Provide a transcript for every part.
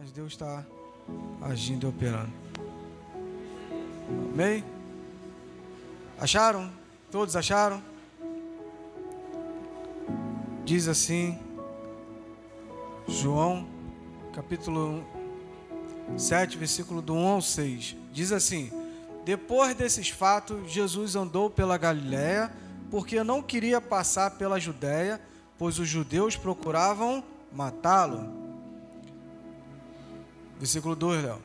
mas Deus está agindo e operando. Amém? Acharam? Todos acharam? Diz assim, João, capítulo 7, versículo do 1 ao 6. Diz assim: depois desses fatos, Jesus andou pela Galiléia, porque não queria passar pela Judéia, pois os judeus procuravam matá-lo. Versículo 2, Léo.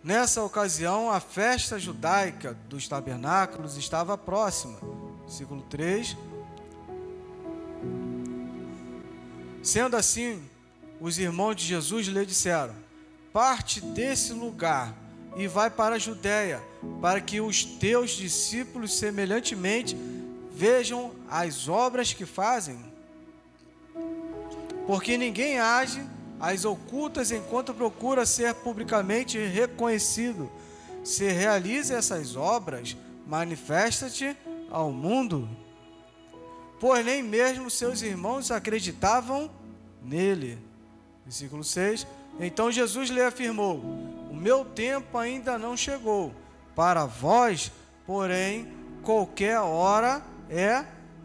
Nessa ocasião, a festa judaica dos tabernáculos estava próxima. Versículo 3. Sendo assim, os irmãos de Jesus lhe disseram: parte desse lugar e vai para a Judéia, para que os teus discípulos semelhantemente vejam as obras que fazem. Porque ninguém age às ocultas enquanto procura ser publicamente reconhecido. Se realiza essas obras, manifesta-te ao mundo. Pois nem mesmo seus irmãos acreditavam nele. Versículo 6. Então Jesus lhe afirmou: o meu tempo ainda não chegou. Para vós, porém, qualquer hora é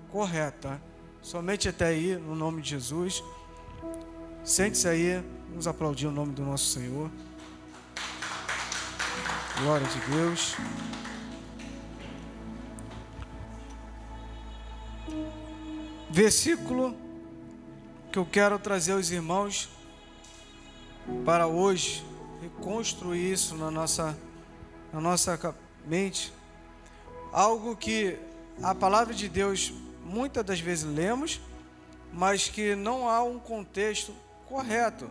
correta. Somente até aí, no nome de Jesus. Sente-se aí, vamos aplaudir o nome do nosso Senhor. Glória de Deus. Versículo que eu quero trazer aos irmãos para hoje, reconstruir isso na nossa mente. Algo que a palavra de Deus muitas das vezes lemos, mas que não há um contexto correto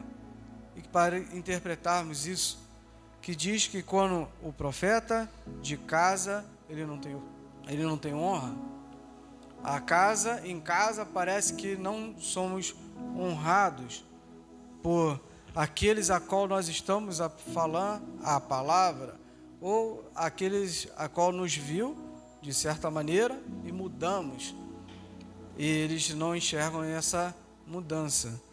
e para interpretarmos isso, que diz que quando o profeta de casa ele não tem honra. Em casa parece que não somos honrados por aqueles a qual nós estamos a falar a palavra, ou aqueles a qual nos viu de certa maneira e mudamos, e eles não enxergam essa mudança.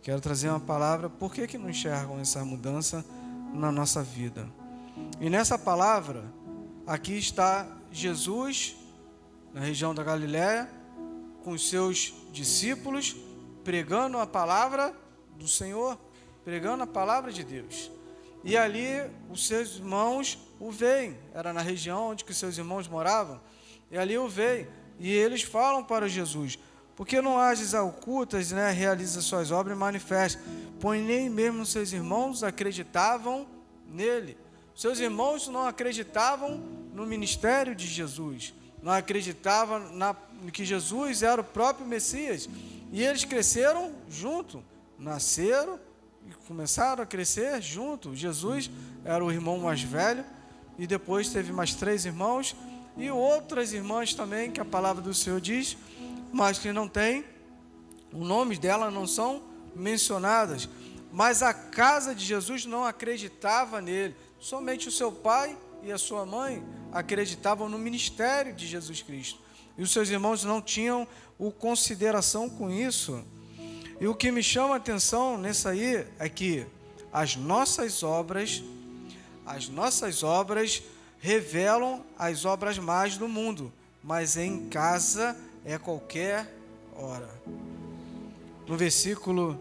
Quero trazer uma palavra, por que não enxergam essa mudança na nossa vida? E nessa palavra, aqui está Jesus, na região da Galiléia, com os seus discípulos, pregando a palavra do Senhor, pregando a palavra de Deus. E ali os seus irmãos o veem, era na região onde que seus irmãos moravam, e ali o veem, e eles falam para Jesus: porque não ages a ocultas, né? Realiza suas obras e manifesta. Pois nem mesmo seus irmãos acreditavam nele. Seus irmãos não acreditavam no ministério de Jesus, não acreditavam que Jesus era o próprio Messias. E eles cresceram junto, nasceram e começaram a crescer junto. Jesus era o irmão mais velho, e depois teve mais 3 irmãos, e outras irmãs também, que a palavra do Senhor diz, mas que não tem, os nomes dela não são mencionadas. Mas a casa de Jesus não acreditava nele. Somente o seu pai e a sua mãe acreditavam no ministério de Jesus Cristo. E os seus irmãos não tinham consideração com isso. E o que me chama a atenção nessa aí é que as nossas obras revelam as obras más do mundo, mas em casa é qualquer hora. No versículo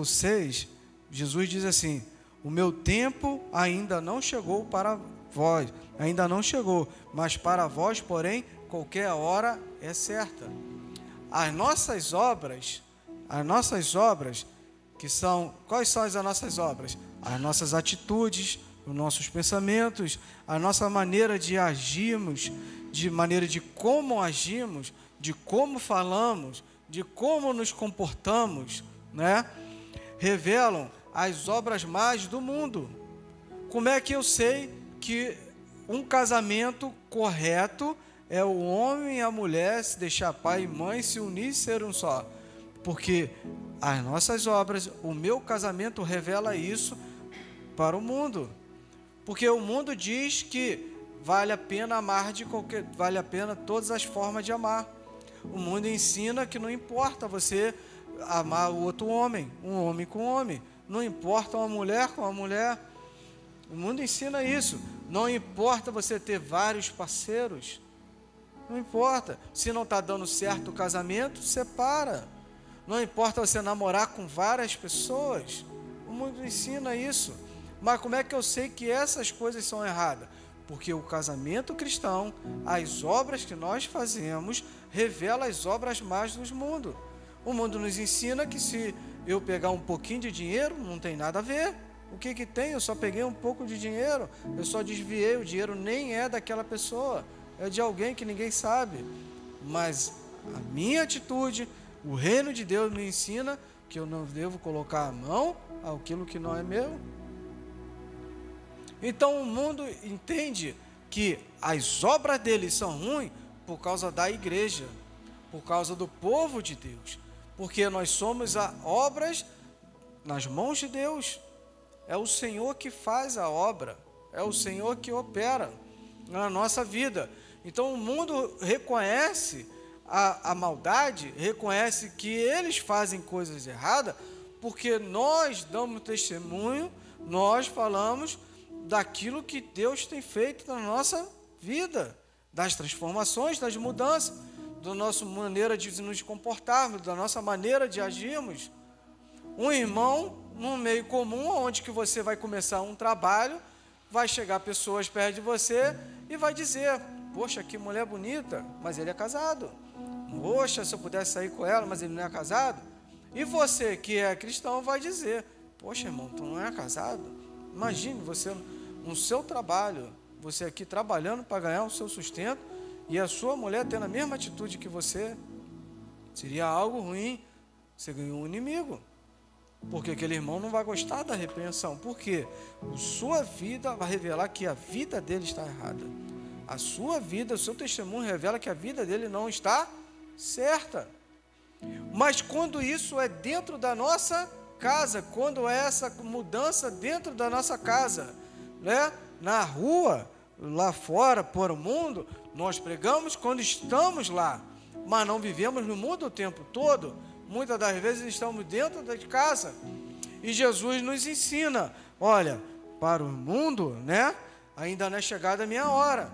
6, Jesus diz assim: o meu tempo ainda não chegou para vós, mas para vós, porém, qualquer hora é certa. As nossas obras, que são, quais são as nossas obras? As nossas atitudes, os nossos pensamentos, a nossa maneira de agirmos, de maneira de como agimos, de como falamos, de como nos comportamos, né? Revelam as obras más do mundo. Como é que eu sei que um casamento correto é o homem e a mulher se deixar pai e mãe, se unir e ser um só? Porque as nossas obras, o meu casamento revela isso para o mundo. Porque o mundo diz que vale a pena amar vale a pena todas as formas de amar. O mundo ensina que não importa você amar o outro homem, um homem com um homem. Não importa uma mulher com uma mulher. O mundo ensina isso. Não importa você ter vários parceiros. Não importa. Se não está dando certo o casamento, separa. Não importa você namorar com várias pessoas. O mundo ensina isso. Mas como é que eu sei que essas coisas são erradas? Porque o casamento cristão, as obras que nós fazemos, revela as obras más do mundo. O mundo nos ensina que se eu pegar um pouquinho de dinheiro, não tem nada a ver. O que tem? Eu só peguei um pouco de dinheiro, eu só desviei, o dinheiro nem é daquela pessoa, é de alguém que ninguém sabe. Mas a minha atitude, o reino de Deus me ensina que eu não devo colocar a mão àquilo que não é meu. Então o mundo entende que as obras dele são ruins por causa da igreja, por causa do povo de Deus, porque nós somos obras nas mãos de Deus. É o Senhor que faz a obra, é o Senhor que opera na nossa vida. Então o mundo reconhece a maldade, reconhece que eles fazem coisas erradas, porque nós damos testemunho, nós falamos daquilo que Deus tem feito na nossa vida, das transformações, das mudanças, da nossa maneira de nos comportarmos, da nossa maneira de agirmos. Um irmão, num meio comum, onde que você vai começar um trabalho, vai chegar pessoas perto de você e vai dizer: poxa, que mulher bonita, mas ele é casado. Poxa, se eu pudesse sair com ela, mas ele não é casado. E você que é cristão vai dizer: poxa, irmão, tu não é casado? Imagine você no seu trabalho, você aqui trabalhando para ganhar o seu sustento, e a sua mulher tendo a mesma atitude que você. Seria algo ruim. Você ganhou um inimigo, porque aquele irmão não vai gostar da repreensão. Por quê? A sua vida vai revelar que a vida dele está errada. A sua vida, o seu testemunho revela que a vida dele não está certa. Mas quando isso é dentro da nossa casa, quando é essa mudança dentro da nossa casa, né? Na rua, lá fora, por o mundo, nós pregamos quando estamos lá, mas não vivemos no mundo o tempo todo. Muitas das vezes estamos dentro de casa. E Jesus nos ensina: olha, para o mundo, né, ainda não é chegada a minha hora.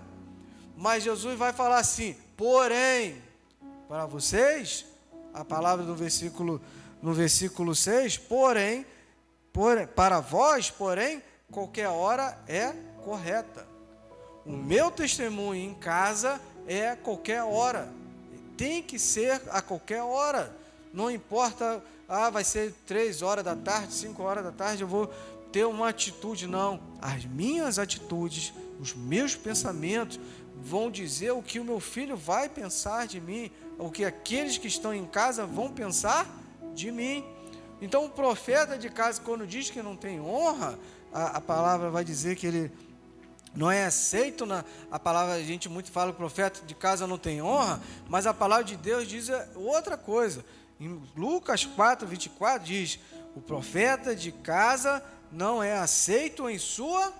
Mas Jesus vai falar assim: porém, para vocês, a palavra do no versículo 6, porém, para vós, porém, qualquer hora é correta. O meu testemunho em casa é qualquer hora. Tem que ser a qualquer hora. Não importa, vai ser 3 horas da tarde, 5 horas da tarde, eu vou ter uma atitude. Não. As minhas atitudes, os meus pensamentos vão dizer o que o meu filho vai pensar de mim, o que aqueles que estão em casa vão pensar de mim. Então o profeta de casa, quando diz que não tem honra, a palavra vai dizer que ele não é aceito. A palavra, a gente muito fala que o profeta de casa não tem honra, mas a palavra de Deus diz outra coisa. Em Lucas 4, 24 diz: o profeta de casa não é aceito em sua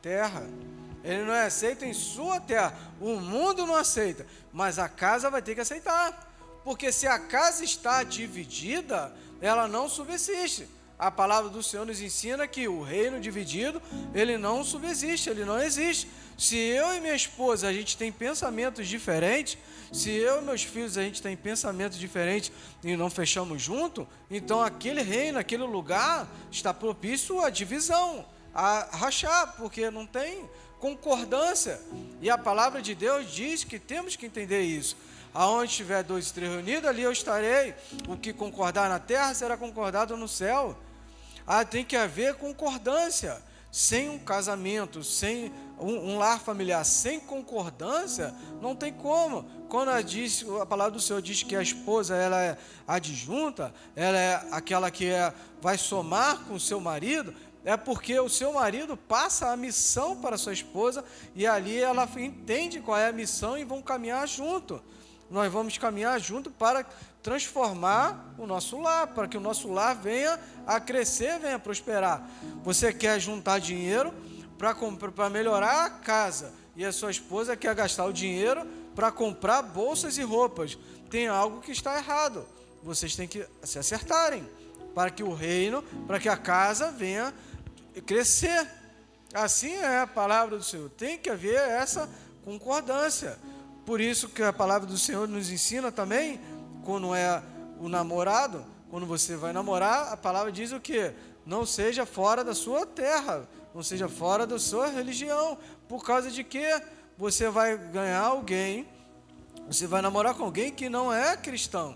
terra. Ele não é aceito em sua terra. O mundo não aceita, mas a casa vai ter que aceitar. Porque se a casa está dividida, ela não subsiste. A palavra do Senhor nos ensina que o reino dividido, ele não subsiste, ele não existe. Se eu e minha esposa, a gente tem pensamentos diferentes, se eu e meus filhos, a gente tem pensamentos diferentes e não fechamos junto, então aquele reino, aquele lugar, está propício à divisão, a rachar, porque não tem concordância. E a palavra de Deus diz que temos que entender isso. Aonde tiver 2 ou 3 reunidos, ali eu estarei. O que concordar na terra será concordado no céu. Tem que haver concordância. Sem um casamento, sem um lar familiar, sem concordância, não tem como. Quando a palavra do Senhor diz que a esposa, ela é adjunta, ela é aquela que vai somar com o seu marido, é porque o seu marido passa a missão para a sua esposa, e ali ela entende qual é a missão e vão caminhar junto. Nós vamos caminhar junto para transformar o nosso lar, para que o nosso lar venha a crescer, venha a prosperar. Você quer juntar dinheiro para melhorar a casa, e a sua esposa quer gastar o dinheiro para comprar bolsas e roupas. Tem algo que está errado. vocês têm que se acertarem, para que o reino, para que a casa venha crescer. Assim é a palavra do Senhor. Tem que haver essa concordância. Por isso que a palavra do Senhor nos ensina também, quando é o namorado, quando você vai namorar, a palavra diz o quê? Não seja fora da sua terra, não seja fora da sua religião. Por causa de que você vai ganhar alguém, você vai namorar com alguém que não é cristão.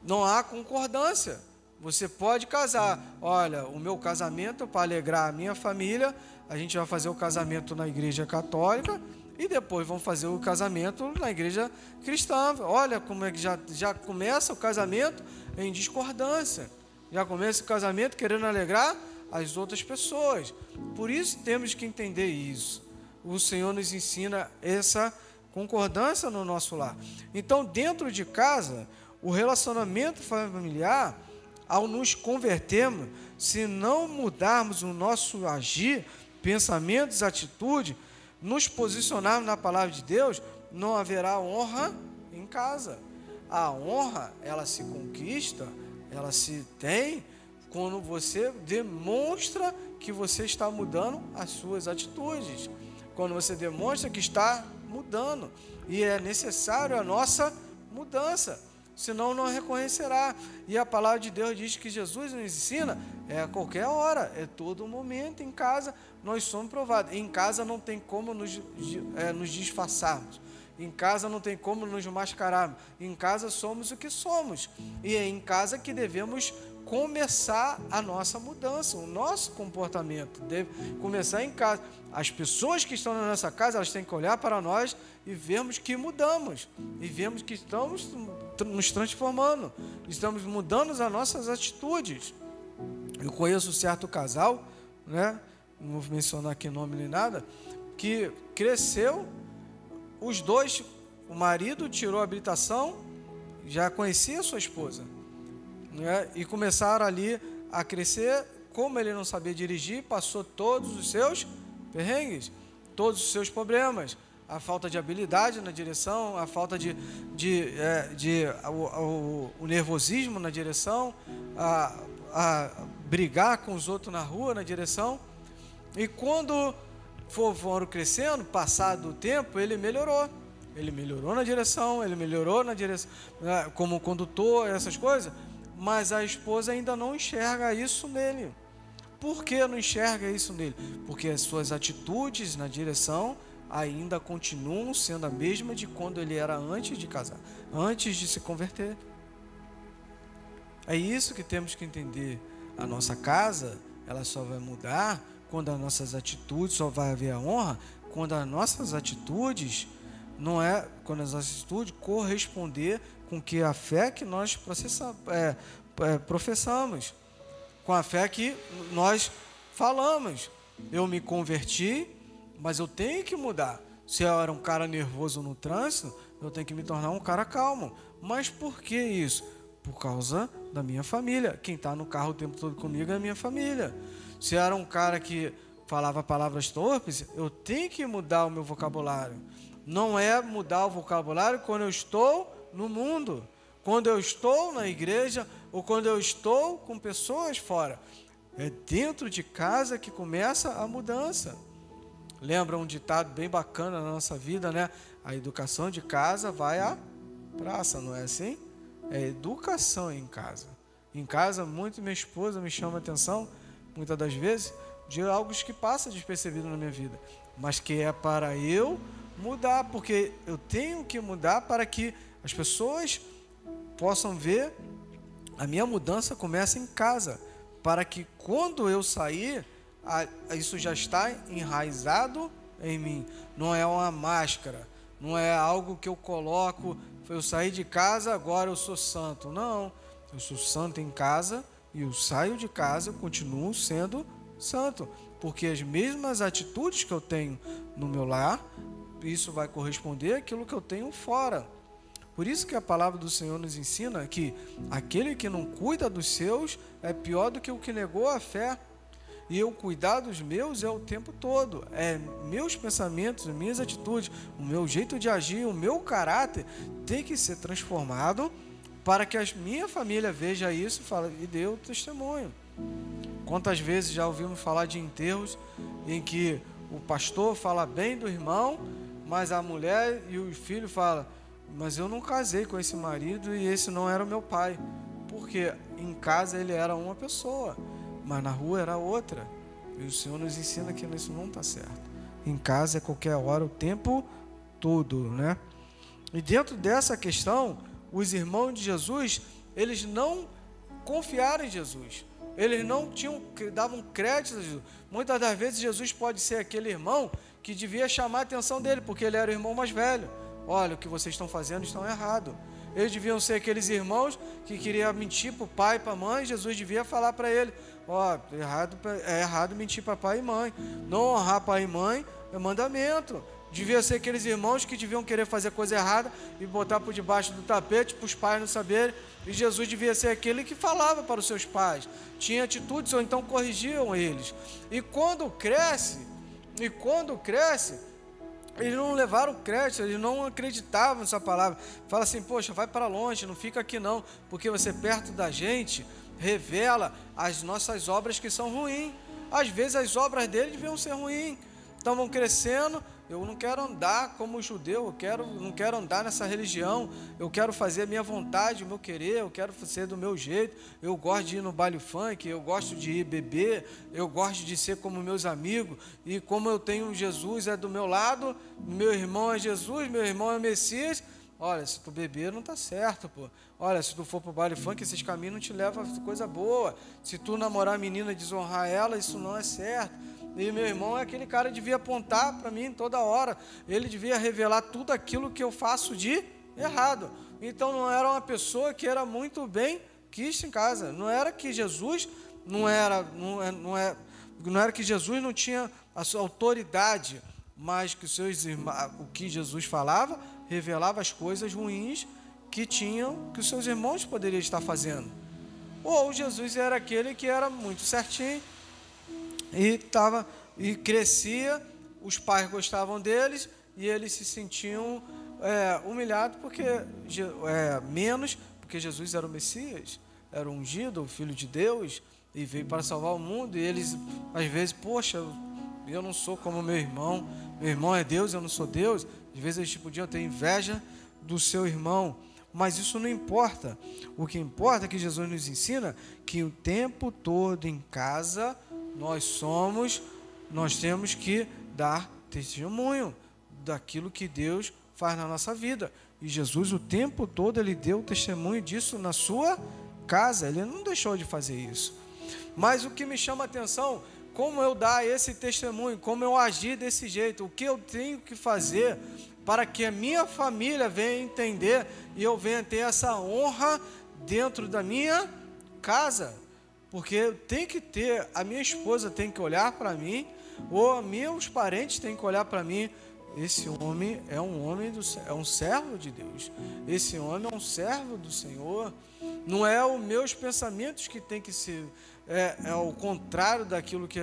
Não há concordância. Você pode casar. Olha, o meu casamento, para alegrar a minha família, a gente vai fazer o casamento na igreja católica e depois vamos fazer o casamento na igreja cristã. Olha como é que já começa o casamento em discordância. Já começa o casamento querendo alegrar as outras pessoas. Por isso temos que entender isso. O Senhor nos ensina essa concordância no nosso lar. Então, dentro de casa, o relacionamento familiar, ao nos convertermos, se não mudarmos o nosso agir, pensamentos, atitude, nos posicionarmos na palavra de Deus, não haverá honra em casa. A honra, ela se conquista, ela se tem quando você demonstra que você está mudando as suas atitudes, quando você demonstra que está mudando, e é necessário a nossa mudança, senão não reconhecerá. E a palavra de Deus diz que Jesus nos ensina, a qualquer hora, todo momento em casa, nós somos provados. Em casa não tem como nos disfarçarmos, em casa não tem como nos mascararmos, em casa somos o que somos, e é em casa que devemos começar a nossa mudança, o nosso comportamento deve começar em casa. As pessoas que estão na nossa casa, elas têm que olhar para nós e vermos que mudamos, e vemos que estamos nos transformando, estamos mudando as nossas atitudes. Eu conheço um certo casal, né? Não vou mencionar aqui nome nem nada, que cresceu, os dois, o marido tirou a habilitação, já conhecia a sua esposa, né? E começaram ali a crescer. Como ele não sabia dirigir, passou todos os seus perrengues, todos os seus problemas, a falta de habilidade na direção, a falta o nervosismo na direção, a brigar com os outros na rua na direção. E quando foram crescendo, passado o tempo, ele melhorou na direção, como condutor, essas coisas, mas a esposa ainda não enxerga isso nele. Por que não enxerga isso nele? Porque as suas atitudes na direção ainda continuam sendo a mesma de quando ele era antes de casar, antes de se converter. É isso que temos que entender. A nossa casa, ela só vai mudar quando as nossas atitudes, só vai haver a honra quando as nossas atitudes corresponder com que a fé que nós professamos, com a fé que nós falamos. Eu me converti, mas eu tenho que mudar. Se eu era um cara nervoso no trânsito, eu tenho que me tornar um cara calmo. Mas por que isso? Por causa da minha família. Quem está no carro o tempo todo comigo é a minha família. Se eu era um cara que falava palavras torpes, eu tenho que mudar o meu vocabulário. Não é mudar o vocabulário quando eu estou no mundo, quando eu estou na igreja ou quando eu estou com pessoas fora. É dentro de casa que começa a mudança. Lembra um ditado bem bacana na nossa vida, né? A educação de casa vai à praça, não é assim? É educação em casa. Em casa, muito minha esposa me chama a atenção, muitas das vezes, de algo que passa despercebido na minha vida, mas que é para eu mudar, porque eu tenho que mudar para que as pessoas possam ver a minha mudança começa em casa, para que quando eu sair, isso já está enraizado em mim. Não é uma máscara, não é algo que eu coloco, eu saí de casa, agora eu sou santo. Não, eu sou santo em casa e eu saio de casa, eu continuo sendo santo, porque as mesmas atitudes que eu tenho no meu lar, isso vai corresponder àquilo que eu tenho fora. Por isso que a palavra do Senhor nos ensina que aquele que não cuida dos seus é pior do que o que negou a fé. E eu cuidar dos meus é o tempo todo. É meus pensamentos, minhas atitudes, o meu jeito de agir, o meu caráter tem que ser transformado para que a minha família veja isso e dê o testemunho. Quantas vezes já ouvimos falar de enterros em que o pastor fala bem do irmão, mas a mulher e o filho falam: mas eu não casei com esse marido e esse não era o meu pai. Porque em casa ele era uma pessoa, mas na rua era outra. E o Senhor nos ensina que isso não está certo. Em casa é qualquer hora, o tempo todo, né? E dentro dessa questão, os irmãos de Jesus, eles não confiaram em Jesus. Eles não davam crédito a Jesus. Muitas das vezes Jesus pode ser aquele irmão que devia chamar a atenção dele, porque ele era o irmão mais velho. Olha, o que vocês estão fazendo estão errado. Eles deviam ser aqueles irmãos que queriam mentir para o pai e para a mãe. Jesus devia falar para ele: é errado mentir para pai e mãe. Não honrar pai e mãe é mandamento. Devia ser aqueles irmãos que deviam querer fazer coisa errada e botar por debaixo do tapete para os pais não saberem. E Jesus devia ser aquele que falava para os seus pais, tinha atitudes ou então corrigiam eles. E quando cresce, eles não levaram crédito, eles não acreditavam nessa palavra. Fala assim: poxa, vai para longe, não fica aqui não, porque você perto da gente revela as nossas obras que são ruins. Às vezes as obras dele deviam ser ruins. Então vão crescendo. Eu não quero andar como judeu, não quero andar nessa religião, eu quero fazer a minha vontade, o meu querer, eu quero ser do meu jeito, eu gosto de ir no baile funk, eu gosto de ir beber, eu gosto de ser como meus amigos, e como eu tenho Jesus do meu lado, meu irmão é Jesus, meu irmão é Messias. Olha, se tu beber não está certo, pô. Olha, se tu for pro baile funk, esses caminhos não te levam a coisa boa. Se tu namorar a menina e desonrar ela, isso não é certo. E meu irmão é aquele cara que devia apontar para mim toda hora. Ele devia revelar tudo aquilo que eu faço de errado. Então não era uma pessoa que era muito bem quista em casa. Não era que Jesus não era que Jesus não tinha a sua autoridade, mas que o que Jesus falava revelava as coisas ruins que os seus irmãos poderiam estar fazendo. Ou Jesus era aquele que era muito certinho e crescia, os pais gostavam deles e eles se sentiam humilhados porque Jesus era o Messias, era o ungido, o Filho de Deus, e veio para salvar o mundo. E eles às vezes: poxa, eu não sou como meu irmão é Deus, eu não sou Deus. Às vezes eles podiam ter inveja do seu irmão, mas isso não importa. O que importa é que Jesus nos ensina que o tempo todo em casa nós temos que dar testemunho daquilo que Deus faz na nossa vida. E Jesus o tempo todo ele deu testemunho disso na sua casa, ele não deixou de fazer isso. Mas o que me chama a atenção, como eu dar esse testemunho, como eu agir desse jeito, o que eu tenho que fazer para que a minha família venha entender e eu venha ter essa honra dentro da minha casa. Porque tem que ter, a minha esposa tem que olhar para mim, ou meus parentes têm que olhar para mim: esse homem é um servo de Deus, esse homem é um servo do Senhor. Não é os meus pensamentos que tem que ser, é o contrário daquilo que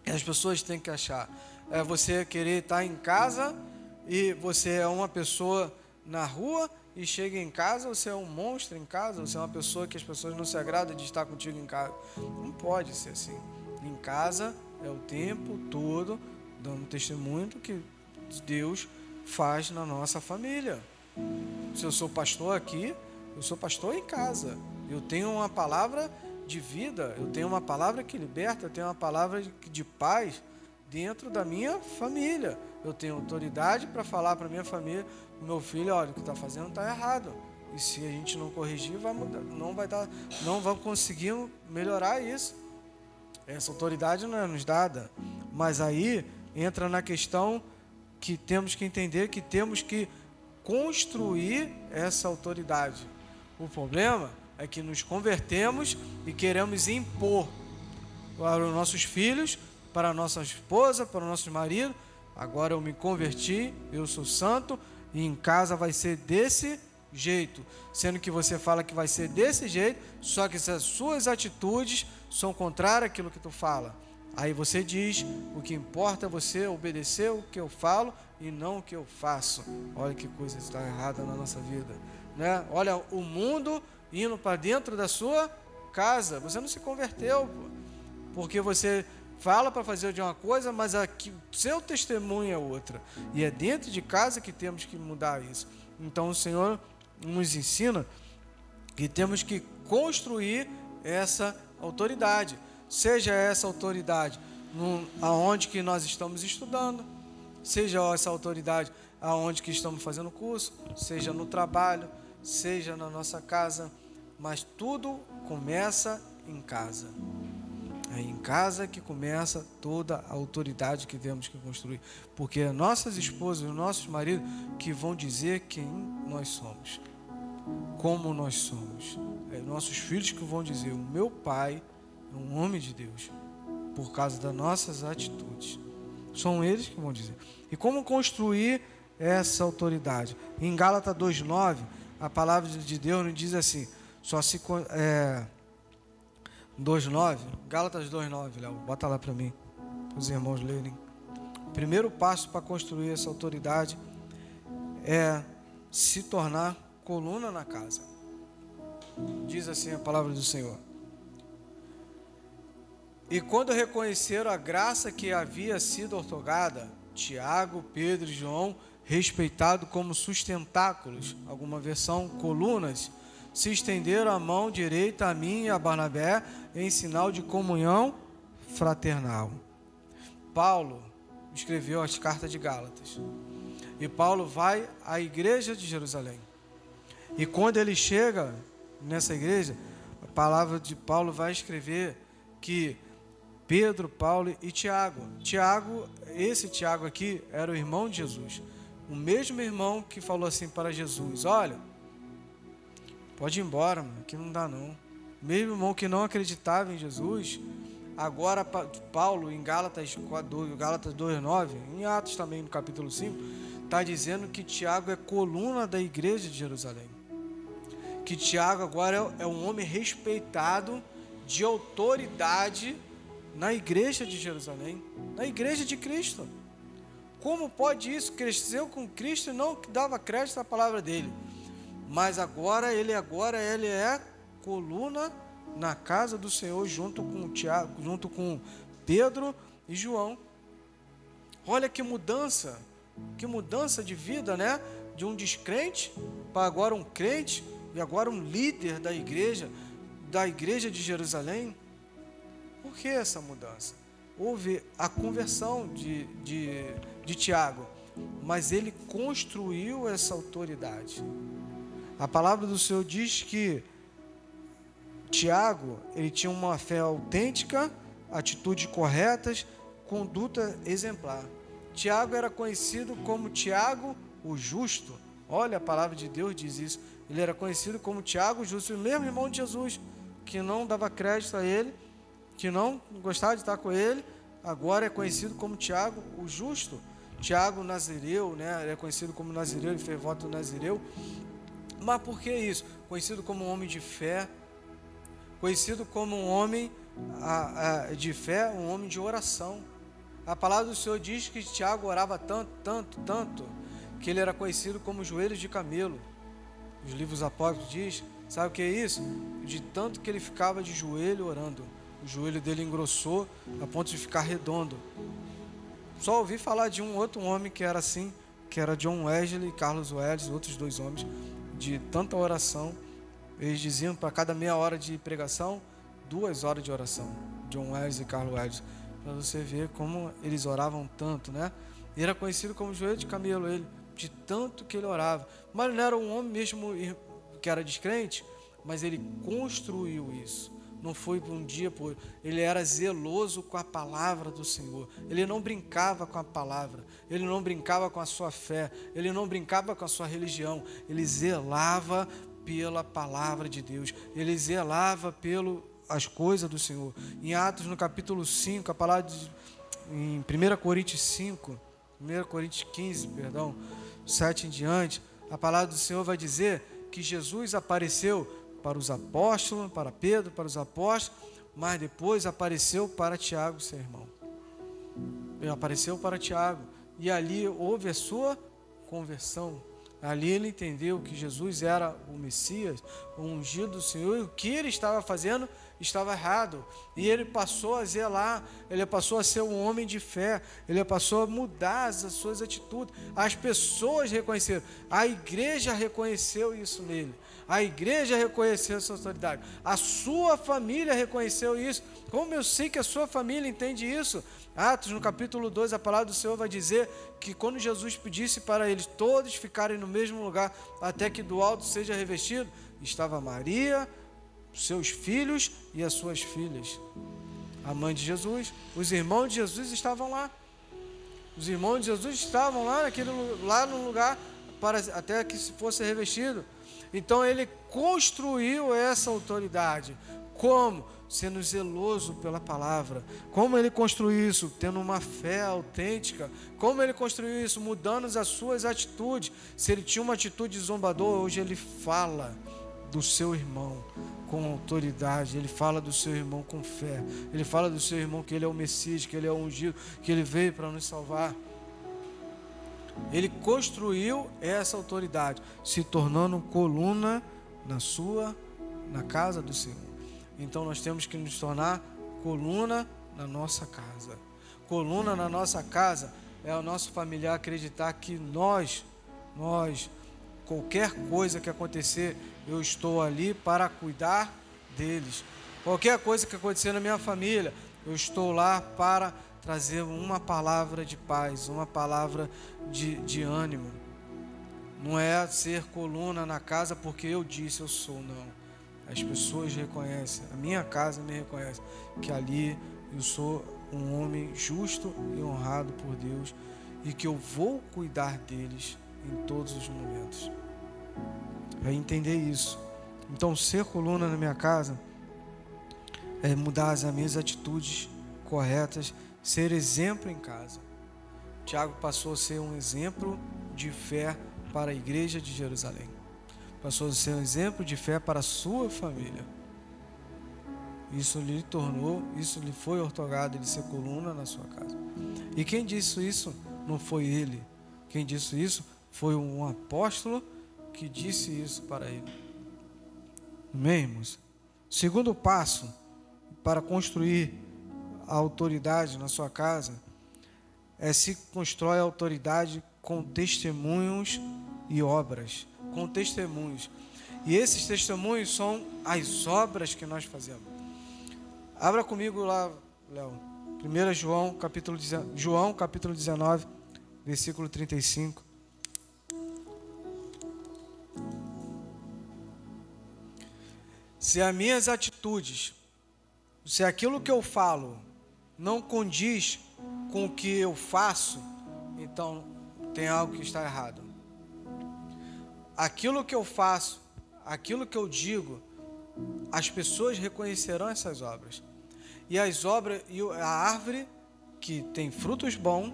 as pessoas têm que achar. É você querer estar em casa e você é uma pessoa na rua, e chega em casa, você é um monstro em casa, você é uma pessoa que as pessoas não se agradam de estar contigo em casa. Não pode ser assim. Em casa é o tempo todo dando testemunho do que Deus faz na nossa família. Se eu sou pastor aqui, eu sou pastor em casa. Eu tenho uma palavra de vida, eu tenho uma palavra que liberta, eu tenho uma palavra de paz dentro da minha família. Eu tenho autoridade para falar para a minha família: o meu filho, olha, o que está fazendo está errado. E se a gente não corrigir, vai mudar, não vamos conseguir melhorar isso. Essa autoridade não é nos dada. Mas aí entra na questão que temos que entender que temos que construir essa autoridade. O problema é que nos convertemos e queremos impor para os nossos filhos, para a nossa esposa, para o nosso marido: agora eu me converti, eu sou santo, e em casa vai ser desse jeito. Sendo que você fala que vai ser desse jeito, só que se as suas atitudes são contrárias àquilo que tu fala, aí você diz: o que importa é você obedecer o que eu falo e não o que eu faço. Olha que coisa está errada na nossa vida. né? Olha o mundo indo para dentro da sua casa. Você não se converteu, porque você fala para fazer de uma coisa, mas aqui o seu testemunho é outra. E é dentro de casa que temos que mudar isso. Então o Senhor nos ensina que temos que construir essa autoridade. Seja essa autoridade aonde que nós estamos estudando, seja essa autoridade aonde que estamos fazendo curso, seja no trabalho, seja na nossa casa, mas tudo começa em casa. É em casa que começa toda a autoridade que temos que construir, porque é nossas esposas, nossos maridos que vão dizer quem nós somos, como nós somos. É nossos filhos que vão dizer: o meu pai é um homem de Deus, por causa das nossas atitudes. São eles que vão dizer. E como construir essa autoridade? Em Gálatas 2:9, a palavra de Deus nos diz assim, 2:9, Gálatas 2:9, Léo, bota lá para mim, para os irmãos lerem. O primeiro passo para construir essa autoridade é se tornar coluna na casa. Diz assim a palavra do Senhor: e quando reconheceram a graça que havia sido outorgada, Tiago, Pedro e João, respeitado como sustentáculos, alguma versão colunas, se estenderam a mão direita a mim e a Barnabé em sinal de comunhão fraternal. Paulo escreveu as cartas de Gálatas. E Paulo vai à igreja de Jerusalém. E quando ele chega nessa igreja, a palavra de Paulo vai escrever que Pedro, Paulo e Tiago. Esse Tiago aqui era o irmão de Jesus. O mesmo irmão que falou assim para Jesus: olha, pode ir embora, mano, aqui não dá não. O mesmo irmão que não acreditava em Jesus. Agora Paulo, em Gálatas 2:9, em Atos também, no capítulo 5, está dizendo que Tiago é coluna da igreja de Jerusalém. Que Tiago agora é um homem respeitado, de autoridade na igreja de Jerusalém, na igreja de Cristo. Como pode isso? Cresceu com Cristo e não dava crédito à palavra dele. Mas agora ele é coluna na casa do Senhor, junto com Tiago, junto com Pedro e João. Olha que mudança de vida, né? De um descrente para agora um crente e agora um líder da igreja de Jerusalém. Por que essa mudança? Houve a conversão de Tiago, mas ele construiu essa autoridade. A palavra do Senhor diz que Tiago, ele tinha uma fé autêntica, atitudes corretas, conduta exemplar. Tiago era conhecido como Tiago o Justo. Olha, a palavra de Deus diz isso. Ele era conhecido como Tiago o Justo, o mesmo irmão de Jesus, que não dava crédito a ele, que não gostava de estar com ele, agora é conhecido como Tiago o Justo. Tiago Nazireu, né? Ele é conhecido como Nazireu, ele fez voto Nazireu. Mas por que isso? Conhecido como um homem de fé, conhecido como um homem de fé, um homem de oração. A palavra do Senhor diz que Tiago orava tanto, que ele era conhecido como joelhos de camelo. Os livros apócrifos diz, sabe o que é isso? De tanto que ele ficava de joelho orando. O joelho dele engrossou a ponto de ficar redondo. Só ouvi falar de um outro homem que era assim, que era John Wesley e Carlos Wesley, outros dois homens, de tanta oração. Eles diziam para cada meia hora de pregação, 2 horas de oração. John Wesley e Carlos Wesley. Para você ver como eles oravam tanto, né? E era conhecido como joelho de camelo, ele, de tanto que ele orava. Mas ele não era um homem mesmo que era descrente, mas ele construiu isso. Não foi por um dia, ele era zeloso com a palavra do Senhor. Ele não brincava com a palavra, ele não brincava com a sua fé, ele não brincava com a sua religião. Ele zelava pela palavra de Deus, ele zelava pelas coisas do Senhor. Em Atos, no capítulo 5, a palavra em 1 Coríntios 5, 1 Coríntios 15, 7 em diante, a palavra do Senhor vai dizer que Jesus apareceu para os apóstolos, para Pedro, para os apóstolos, mas depois apareceu para Tiago, seu irmão. Ele apareceu para Tiago, e ali houve a sua conversão. Ali ele entendeu que Jesus era o Messias, o ungido do Senhor, e o que ele estava fazendo estava errado. E ele passou a zelar, ele passou a ser um homem de fé, ele passou a mudar as suas atitudes. As pessoas reconheceram, a igreja reconheceu isso nele. A igreja reconheceu essa autoridade. A sua família reconheceu isso. Como eu sei que a sua família entende isso? Atos, no capítulo 2, a palavra do Senhor vai dizer que quando Jesus pedisse para eles todos ficarem no mesmo lugar, até que do alto seja revestido, estava Maria, seus filhos e as suas filhas. A mãe de Jesus, os irmãos de Jesus estavam lá. Os irmãos de Jesus estavam lá, lá no lugar, até que fosse revestido. Então ele construiu essa autoridade. Como? Sendo zeloso pela palavra. Como ele construiu isso? Tendo uma fé autêntica. Como ele construiu isso? Mudando as suas atitudes. Se ele tinha uma atitude zombadora, hoje ele fala do seu irmão com autoridade. Ele fala do seu irmão com fé. Ele fala do seu irmão que ele é o Messias, que ele é o ungido, que ele veio para nos salvar. Ele construiu essa autoridade, se tornando coluna na casa do Senhor. Então nós temos que nos tornar coluna na nossa casa. Coluna na nossa casa é o nosso familiar acreditar que nós, qualquer coisa que acontecer, eu estou ali para cuidar deles. Qualquer coisa que acontecer na minha família, eu estou lá para trazer uma palavra de paz, uma palavra de ânimo. Não é ser coluna na casa porque eu disse eu sou, não. As pessoas reconhecem, a minha casa me reconhece, que ali eu sou um homem justo e honrado por Deus e que eu vou cuidar deles em todos os momentos. É entender isso. Então, ser coluna na minha casa é mudar as minhas atitudes corretas, ser exemplo em casa. Tiago passou a ser um exemplo de fé para a igreja de Jerusalém. Passou a ser um exemplo de fé para a sua família. Isso lhe foi outorgado de ser coluna na sua casa. E quem disse isso não foi ele. Quem disse isso foi um apóstolo que disse isso para ele. Amém, irmãos? Segundo passo para construir a autoridade na sua casa se constrói a autoridade com testemunhos e obras. Com testemunhos. E esses testemunhos são as obras que nós fazemos. Abra comigo lá, Léo. 1 João, capítulo 19, versículo 35. Se as minhas atitudes, se aquilo que eu falo não condiz com o que eu faço, então tem algo que está errado. Aquilo que eu faço, aquilo que eu digo, as pessoas reconhecerão essas obras. E as obras, e a árvore que tem frutos bons,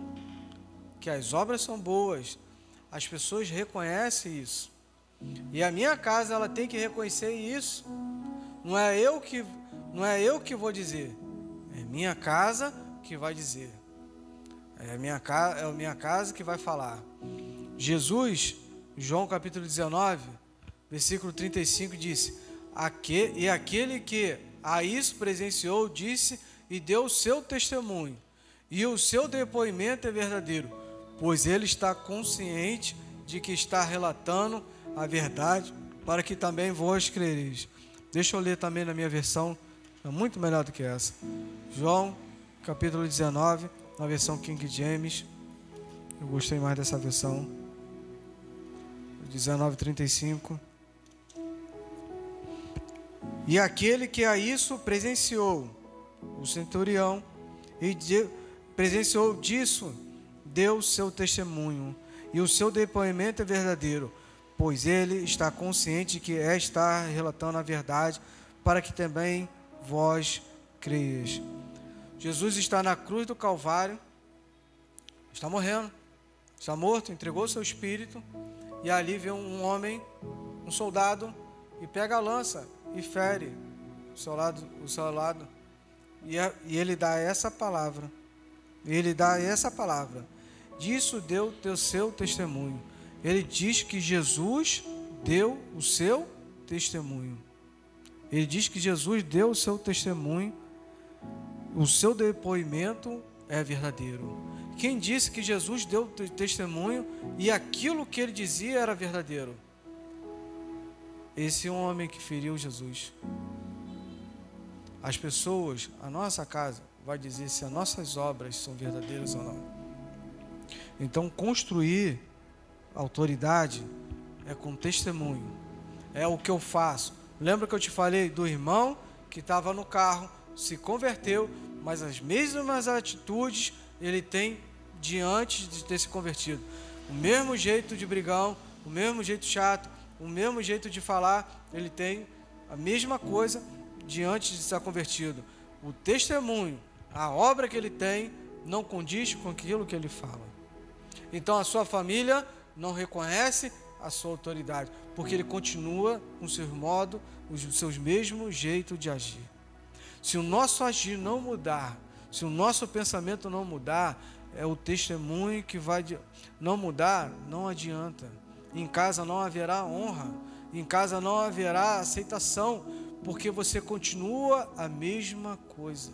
que as obras são boas, as pessoas reconhecem isso. E a minha casa, ela tem que reconhecer isso. Não é eu que vou dizer, é minha casa que vai dizer. É a minha casa que vai falar. Jesus, João capítulo 19, versículo 35 disse: e aquele que a isso presenciou disse e deu o seu testemunho, e o seu depoimento é verdadeiro, pois ele está consciente de que está relatando a verdade, para que também vós crereis. Deixa eu ler também na minha versão, é muito melhor do que essa. João capítulo 19, na versão King James. Eu gostei mais dessa versão. 19:35. E aquele que a isso presenciou, o centurião, presenciou disso, deu o seu testemunho, e o seu depoimento é verdadeiro, pois ele está consciente de que está relatando a verdade, para que também vós creias. Jesus está na cruz do Calvário, está morrendo, está morto, entregou seu espírito, e ali vem um homem, um soldado, e pega a lança e fere o seu lado, e ele dá essa palavra. Disso deu o seu testemunho, ele diz que Jesus deu o seu testemunho. Ele diz que Jesus deu o seu testemunho, o seu depoimento é verdadeiro. Quem disse que Jesus deu testemunho e aquilo que ele dizia era verdadeiro? Esse homem que feriu Jesus. As pessoas, a nossa casa, vai dizer se as nossas obras são verdadeiras ou não. Então, construir autoridade é com testemunho. É o que eu faço. Lembra que eu te falei do irmão que estava no carro, se converteu, mas as mesmas atitudes ele tem diante de ter se convertido. O mesmo jeito de brigão, o mesmo jeito chato, o mesmo jeito de falar, ele tem a mesma coisa diante de ser convertido. O testemunho, a obra que ele tem, não condiz com aquilo que ele fala. Então a sua família não reconhece a sua autoridade, porque ele continua com seus modos, os seus mesmos jeitos de agir. Se o nosso agir não mudar, se o nosso pensamento não mudar, é o testemunho que vai não mudar, não adianta. Em casa não haverá honra, em casa não haverá aceitação, porque você continua a mesma coisa.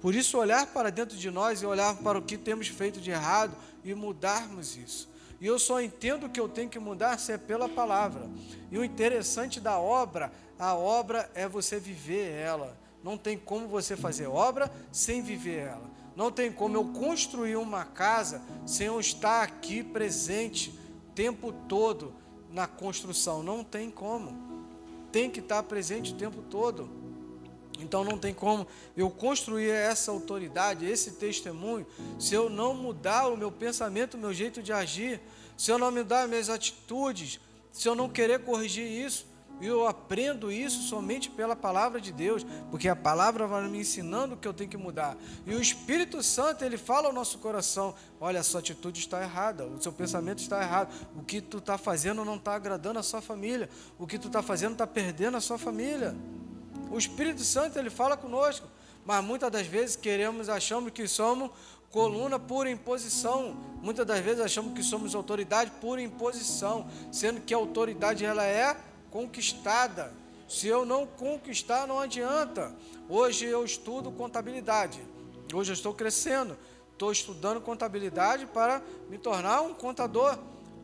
Por isso, olhar para dentro de nós e olhar para o que temos feito de errado e mudarmos isso. E eu só entendo que eu tenho que mudar se é pela palavra. E o interessante da obra, a obra é você viver ela. Não tem como você fazer obra sem viver ela. Não tem como eu construir uma casa sem eu estar aqui presente o tempo todo na construção. Não tem como. Tem que estar presente o tempo todo. Então não tem como eu construir essa autoridade, esse testemunho, se eu não mudar o meu pensamento, o meu jeito de agir, se eu não mudar as minhas atitudes, se eu não querer corrigir isso. Eu aprendo isso somente pela palavra de Deus, porque a palavra vai me ensinando o que eu tenho que mudar. E o Espírito Santo, ele fala ao nosso coração: olha, a sua atitude está errada, o seu pensamento está errado, o que tu está fazendo não está agradando a sua família, o que tu está fazendo está perdendo a sua família. O Espírito Santo, ele fala conosco, mas muitas das vezes achamos que somos coluna por imposição, muitas das vezes achamos que somos autoridade por imposição, sendo que a autoridade ela é conquistada. Se eu não conquistar, não adianta. Hoje eu estudo contabilidade, hoje eu estou crescendo, estou estudando contabilidade para me tornar um contador,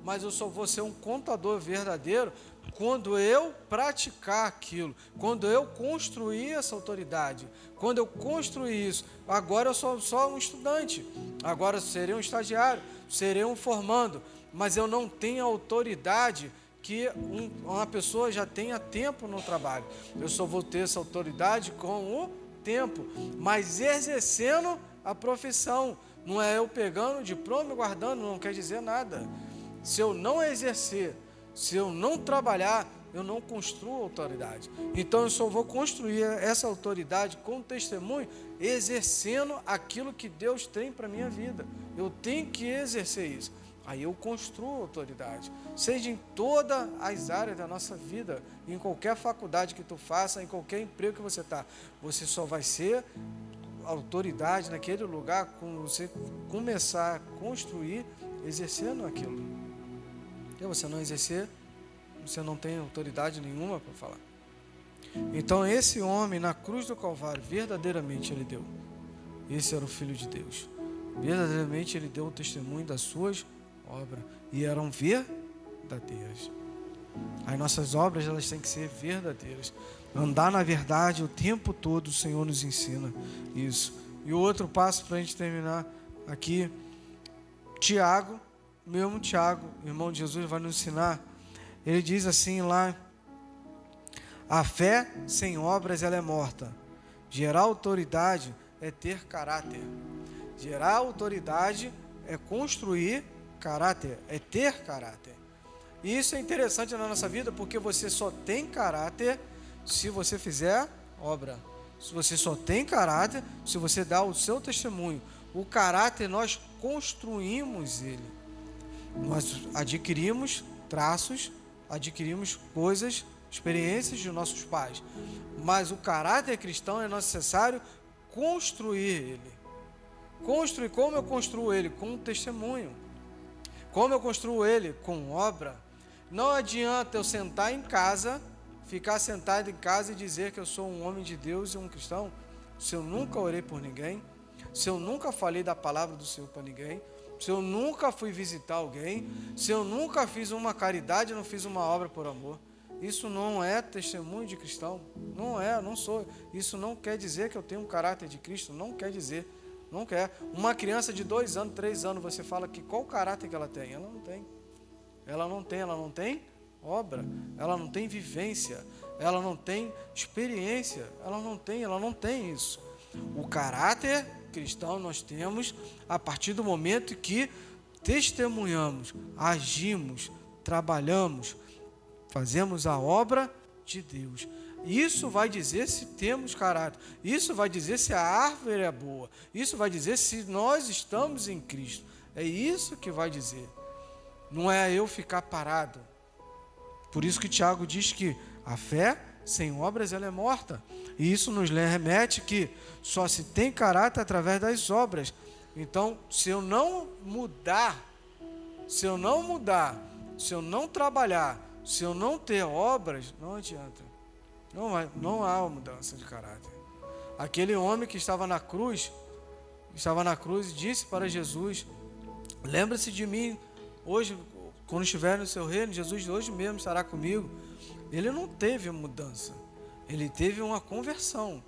mas eu só vou ser um contador verdadeiro quando eu praticar aquilo, quando eu construir essa autoridade, quando eu construir isso. Agora eu sou só um estudante, agora eu serei um estagiário, serei um formando, mas eu não tenho autoridade que uma pessoa já tenha tempo no trabalho. Eu só vou ter essa autoridade com o tempo, mas exercendo a profissão. Não é eu pegando o diploma e guardando, não quer dizer nada. Se eu não exercer, se eu não trabalhar, eu não construo autoridade. Então eu só vou construir essa autoridade com testemunho, exercendo aquilo que Deus tem para a minha vida. Eu tenho que exercer isso. Aí eu construo autoridade, seja em todas as áreas da nossa vida, em qualquer faculdade que tu faça, em qualquer emprego que você está, você só vai ser autoridade naquele lugar quando você começar a construir, exercendo aquilo. Se você não exercer, você não tem autoridade nenhuma para falar. Então esse homem na cruz do Calvário, verdadeiramente ele deu. Esse era o Filho de Deus. Verdadeiramente ele deu o testemunho das suas obras e eram verdadeiras. As nossas obras elas têm que ser verdadeiras. Andar na verdade o tempo todo, o Senhor nos ensina isso. E o outro passo para a gente terminar aqui, Tiago, mesmo Tiago, irmão de Jesus, vai nos ensinar. Ele diz assim lá: a fé sem obras ela é morta. Gerar autoridade é ter caráter. Gerar autoridade é construir caráter, é ter caráter. E isso é interessante na nossa vida, porque você só tem caráter se você fizer obra. Se você só tem caráter se você dá o seu testemunho. O caráter nós construímos ele. Nós adquirimos traços, adquirimos coisas, experiências de nossos pais. Mas o caráter cristão é necessário construir ele. Construir, como eu construo ele? Com um testemunho. Como eu construo ele? Com obra. Não adianta eu sentar em casa, ficar sentado em casa e dizer que eu sou um homem de Deus e um cristão, se eu nunca orei por ninguém, se eu nunca falei da palavra do Senhor para ninguém, se eu nunca fui visitar alguém, se eu nunca fiz uma caridade, não fiz uma obra por amor. Isso não é testemunho de cristão. Não é, não sou. Isso não quer dizer que eu tenho um caráter de Cristo. Não quer dizer. Não quer. Uma criança de 2 anos, 3 anos, você fala que qual o caráter que ela tem? Ela não tem. Ela não tem obra. Ela não tem vivência. Ela não tem experiência. Ela não tem isso. O caráter cristão nós temos a partir do momento que testemunhamos, agimos, trabalhamos, fazemos a obra de Deus. Isso vai dizer se temos caráter. Isso vai dizer se a árvore é boa. Isso vai dizer se nós estamos em Cristo. É isso que vai dizer. Não é eu ficar parado. Por isso que Tiago diz que a fé sem obras ela é morta. E isso nos remete que só se tem caráter através das obras. Então, se eu não mudar, se eu não trabalhar, se eu não ter obras, não adianta. Não há mudança de caráter. Aquele homem que estava na cruz e disse para Jesus: lembra-se de mim hoje, quando estiver no seu reino. Jesus hoje mesmo estará comigo. Ele não teve mudança, ele teve uma conversão,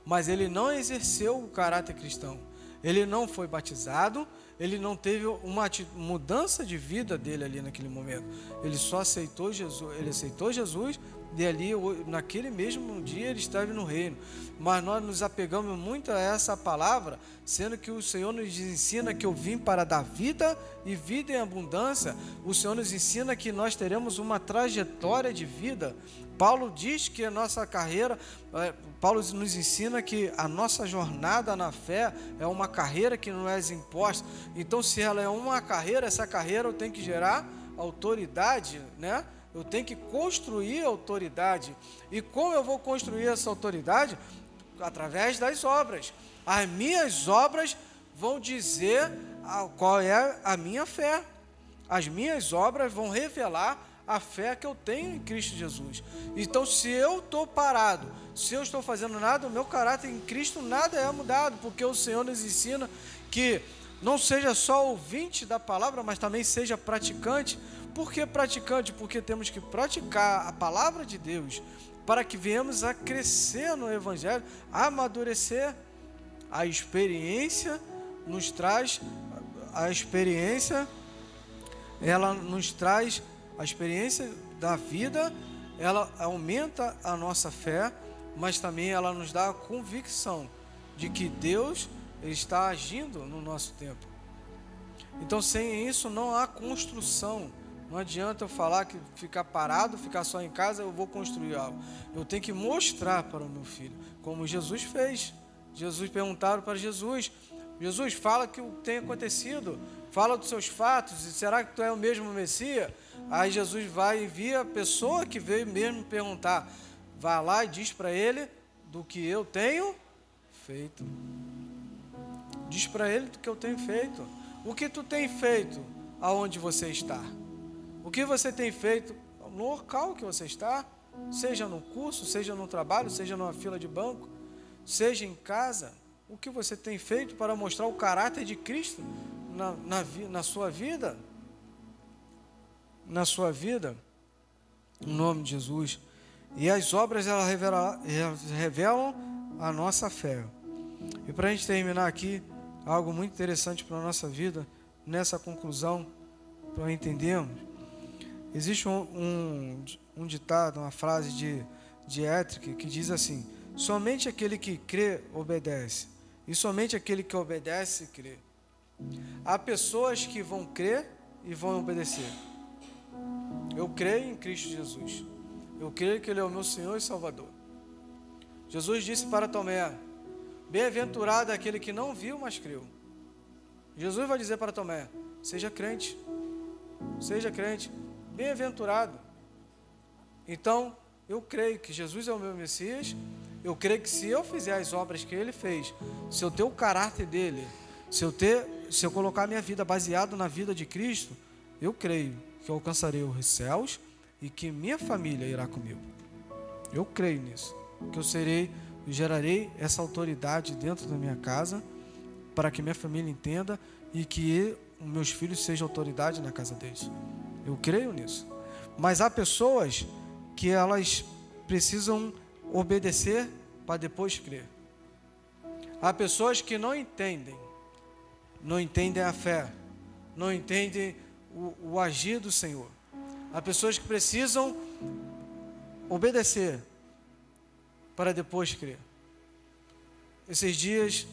mas ele não exerceu o caráter cristão. Ele não foi batizado, ele não teve uma mudança de vida dele ali naquele momento. Ele só aceitou Jesus, e ali, naquele mesmo dia, ele esteve no reino. Mas nós nos apegamos muito a essa palavra, sendo que o Senhor nos ensina que eu vim para dar vida e vida em abundância. O Senhor nos ensina que nós teremos uma trajetória de vida. Paulo diz que a nossa carreira, Paulo nos ensina que a nossa jornada na fé é uma carreira que não é imposta. Então, se ela é uma carreira, essa carreira eu tenho que gerar autoridade, né? Eu tenho que construir autoridade. E como eu vou construir essa autoridade? Através das obras. As minhas obras vão dizer qual é a minha fé. As minhas obras vão revelar a fé que eu tenho em Cristo Jesus. Então, se eu estou parado, se eu estou fazendo nada, o meu caráter em Cristo nada é mudado, porque o Senhor nos ensina que não seja só ouvinte da palavra, mas também seja praticante. Por que praticante? Porque temos que praticar a palavra de Deus para que venhamos a crescer no Evangelho, a amadurecer. A experiência nos traz, a experiência da vida, ela aumenta a nossa fé, mas também ela nos dá a convicção de que Deus está agindo no nosso tempo. Então, sem isso não há construção. Não adianta eu falar que ficar parado, ficar só em casa, eu vou construir algo. Eu tenho que mostrar para o meu filho, como Jesus fez. Perguntaram para Jesus: Jesus, fala que o que tem acontecido, fala dos seus fatos, e será que tu é o mesmo Messias? Aí Jesus vai e envia a pessoa que veio mesmo perguntar, vai lá e diz para ele do que eu tenho feito. Diz para ele do que eu tenho feito. O que tu tem feito aonde você está? O que você tem feito no local que você está? Seja no curso, seja no trabalho, seja numa fila de banco, seja em casa. O que você tem feito para mostrar o caráter de Cristo na sua vida? Na sua vida, em nome de Jesus. E as obras elas revelam a nossa fé. E para a gente terminar aqui, algo muito interessante para a nossa vida, nessa conclusão, para entendermos. Existe um ditado, uma frase de Dietrich que diz assim: somente aquele que crê, obedece. E somente aquele que obedece, crê. Há pessoas que vão crer e vão obedecer. Eu creio em Cristo Jesus. Eu creio que Ele é o meu Senhor e Salvador. Jesus disse para Tomé: bem-aventurado é aquele que não viu, mas creu. Jesus vai dizer para Tomé: seja crente. Seja crente. Bem-aventurado. Então, eu creio que Jesus é o meu Messias. Eu creio que se eu fizer as obras que Ele fez, se eu ter o caráter dele, se eu colocar minha vida baseado na vida de Cristo, eu creio que eu alcançarei os céus e que minha família irá comigo. Eu creio nisso, que eu gerarei essa autoridade dentro da minha casa para que minha família entenda e que os meus filhos sejam autoridade na casa deles. Eu creio nisso. Mas há pessoas que elas precisam obedecer para depois crer. Há pessoas que não entendem a fé, não entendem o agir do Senhor. Há pessoas que precisam obedecer para depois crer. Esses dias,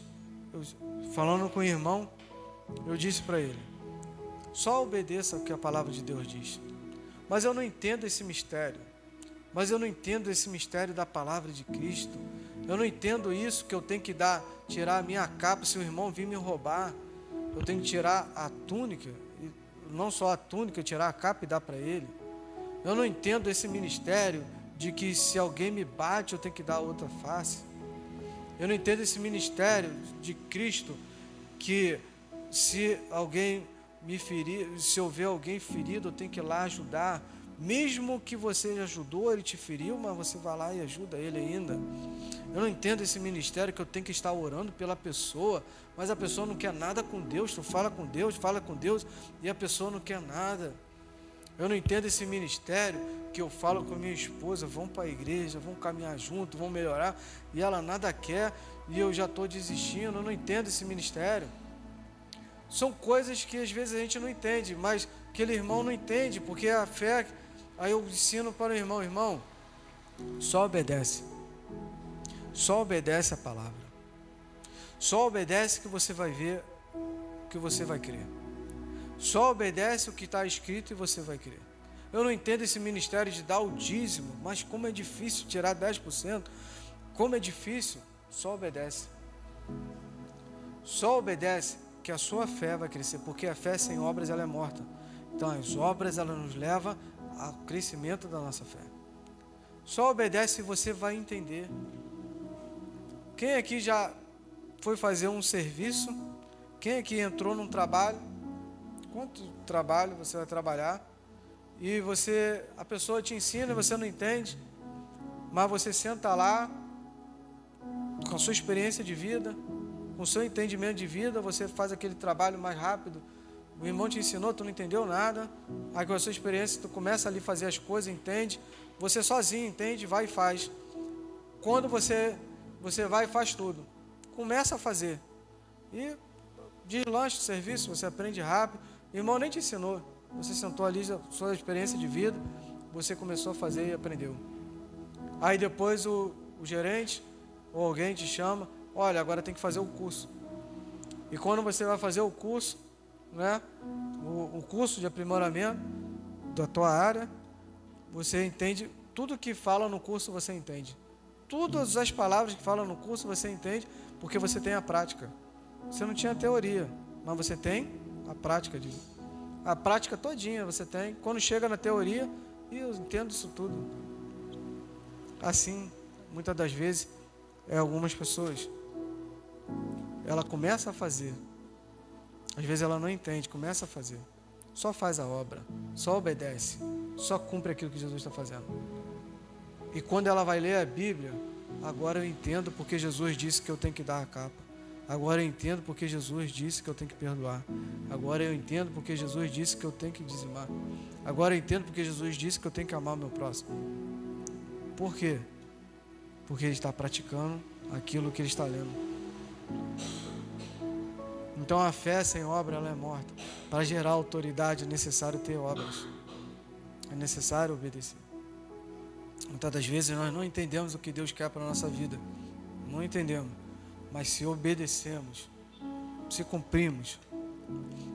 falando com o irmão, eu disse para ele: só obedeça o que a palavra de Deus diz. Mas eu não entendo esse mistério. Mas eu não entendo esse mistério da palavra de Cristo. Eu não entendo isso, que eu tenho que tirar a minha capa se o irmão vir me roubar. Eu tenho que tirar a túnica, e não só a túnica, tirar a capa e dar para ele. Eu não entendo esse ministério de que se alguém me bate, eu tenho que dar a outra face. Eu não entendo esse ministério de Cristo, que se alguém me ferir, se eu ver alguém ferido, eu tenho que ir lá ajudar. Mesmo que você já ajudou, ele te feriu, mas você vai lá e ajuda ele ainda. Eu não entendo esse ministério que eu tenho que estar orando pela pessoa, mas a pessoa não quer nada com Deus. Tu fala com Deus e a pessoa não quer nada. Eu não entendo esse ministério que eu falo com minha esposa: vamos para a igreja, vamos caminhar junto, vamos melhorar, e ela nada quer e eu já estou desistindo. Eu não entendo esse ministério. São coisas que às vezes a gente não entende, mas aquele irmão não entende, porque a fé. Aí eu ensino para o irmão, só obedece a palavra, só obedece que você vai ver, que você vai crer, só obedece o que está escrito e você vai crer. Eu não entendo esse ministério de dar o dízimo, mas como é difícil tirar 10%, como é difícil. Só obedece que a sua fé vai crescer, porque a fé sem obras ela é morta. Então as obras elas nos levam ao crescimento da nossa fé. Só obedece e você vai entender. Quem aqui já foi fazer um serviço? Quem aqui entrou num trabalho? Quanto trabalho você vai trabalhar? E a pessoa te ensina e você não entende, mas você senta lá, com a sua experiência de vida, com o seu entendimento de vida, você faz aquele trabalho mais rápido. O irmão te ensinou, tu não entendeu nada. Aí com a sua experiência, tu começa ali a fazer as coisas, entende. Você sozinho entende, vai e faz. Quando você vai e faz tudo, começa a fazer. E deslancha o serviço, você aprende rápido. O irmão nem te ensinou. Você sentou ali, sua experiência de vida, você começou a fazer e aprendeu. Aí depois o gerente ou alguém te chama: olha, agora tem que fazer o curso. E quando você vai fazer o curso, né, o curso de aprimoramento da tua área, você entende tudo que fala no curso, você entende. Todas as palavras que falam no curso você entende, porque você tem a prática. Você não tinha a teoria, mas você tem a prática a prática todinha você tem. Quando chega na teoria, e eu entendo isso tudo. Assim, muitas das vezes, algumas pessoas, ela começa a fazer, às vezes ela não entende, começa a fazer, só faz a obra, só obedece, só cumpre aquilo que Jesus está fazendo. E quando ela vai ler a Bíblia, agora eu entendo porque Jesus disse que eu tenho que dar a capa. Agora eu entendo porque Jesus disse que eu tenho que perdoar. Agora eu entendo porque Jesus disse que eu tenho que dizimar. Agora eu entendo porque Jesus disse que eu tenho que amar o meu próximo. Por quê? Porque ele está praticando aquilo que ele está lendo. Então a fé sem obra ela é morta. Para gerar autoridade é necessário ter obras. É necessário obedecer. Muitas das vezes nós não entendemos o que Deus quer para a nossa vida. Não entendemos. Mas se obedecemos, se cumprimos,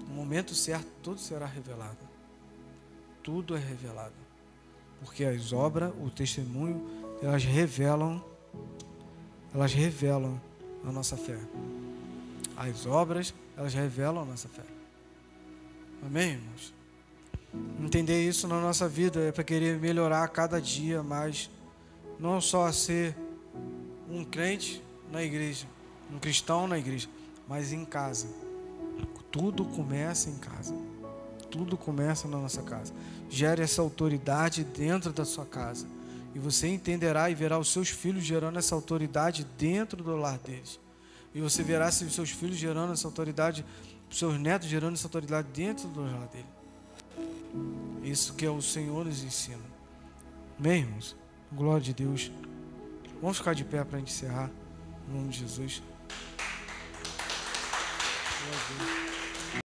no momento certo tudo será revelado. Tudo é revelado. Porque as obras, o testemunho, elas revelam a nossa fé. As obras, elas revelam a nossa fé. Amém, irmãos? Entender isso na nossa vida é para querer melhorar a cada dia mais. Não só ser um crente na igreja, um cristão na igreja, mas em casa. Tudo começa em casa. tudo começa na nossa casa. Gere essa autoridade dentro da sua casa. E você entenderá e verá os seus filhos gerando essa autoridade dentro do lar deles. E você verá se os seus filhos gerando essa autoridade, os seus netos gerando essa autoridade dentro do lar dele. Isso que é o Senhor nos ensina. Amém, irmãos? Glória de Deus. Vamos ficar de pé para a gente encerrar. Em nome de Jesus. Glória a Deus.